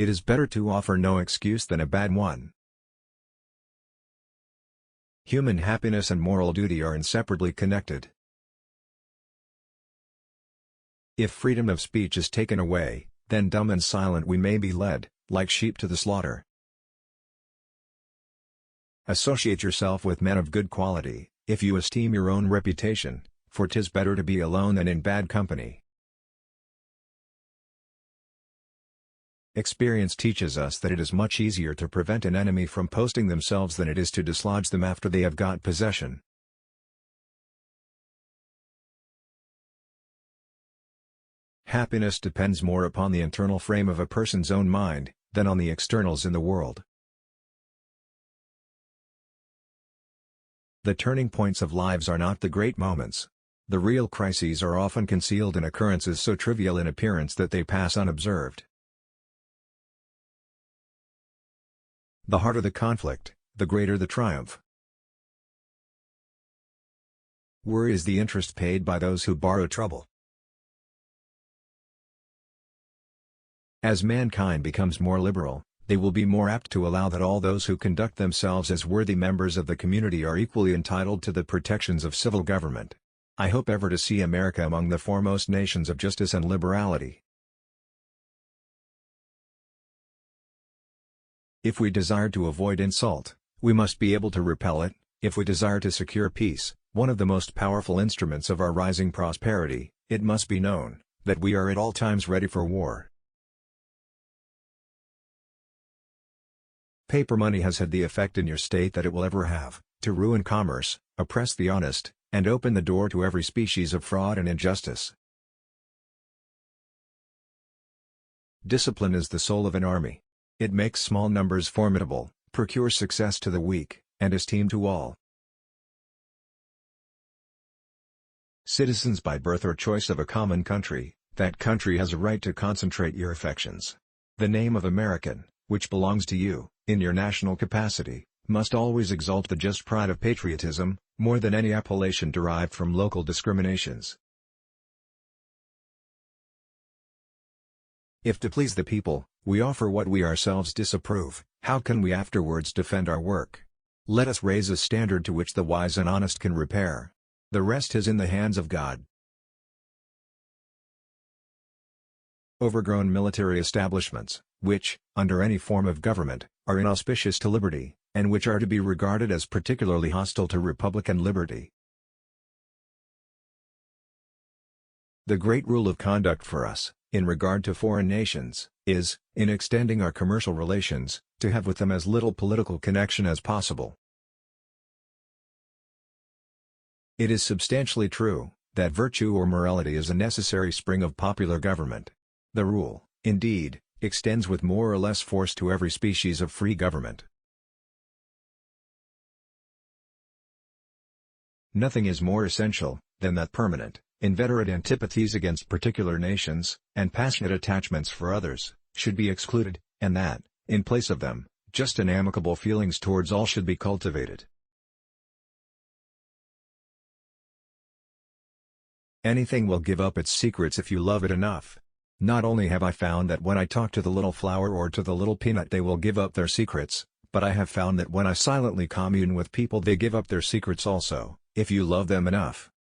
It is better to offer no excuse than a bad one. Human happiness and moral duty are inseparably connected. If freedom of speech is taken away, then dumb and silent we may be led, like sheep to the slaughter. Associate yourself with men of good quality, if you esteem your own reputation, for 'tis better to be alone than in bad company. Experience teaches us that it is much easier to prevent an enemy from posting themselves than it is to dislodge them after they have got possession. Happiness depends more upon the internal frame of a person's own mind, than on the externals in the world. The turning points of lives are not the great moments. The real crises are often concealed in occurrences so trivial in appearance that they pass unobserved. The harder the conflict, the greater the triumph. Worry is the interest paid by those who borrow trouble. As mankind becomes more liberal, they will be more apt to allow that all those who conduct themselves as worthy members of the community are equally entitled to the protections of civil government. I hope ever to see America among the foremost nations of justice and liberality. If we desire to avoid insult, we must be able to repel it. If we desire to secure peace, one of the most powerful instruments of our rising prosperity, it must be known that we are at all times ready for war. Paper money has had the effect in your state that it will ever have, to ruin commerce, oppress the honest, and open the door to every species of fraud and injustice. Discipline is the soul of an army. It makes small numbers formidable, procures success to the weak, and esteem to all. Citizens by birth or choice of a common country, that country has a right to concentrate your affections. The name of American, which belongs to you, in your national capacity, must always exalt the just pride of patriotism, more than any appellation derived from local discriminations. If to please the people, we offer what we ourselves disapprove, how can we afterwards defend our work? Let us raise a standard to which the wise and honest can repair. The rest is in the hands of God. Overgrown military establishments, which, under any form of government, are inauspicious to liberty, and which are to be regarded as particularly hostile to republican liberty. The great rule of conduct for us, in regard to foreign nations, is, in extending our commercial relations, to have with them as little political connection as possible. It is substantially true, that virtue or morality is a necessary spring of popular government. The rule, indeed, extends with more or less force to every species of free government. Nothing is more essential, than that permanent, inveterate antipathies against particular nations, and passionate attachments for others, should be excluded, and that, in place of them, just and amicable feelings towards all should be cultivated. Anything will give up its secrets if you love it enough. Not only have I found that when I talk to the little flower or to the little peanut they will give up their secrets, but I have found that when I silently commune with people they give up their secrets also, if you love them enough.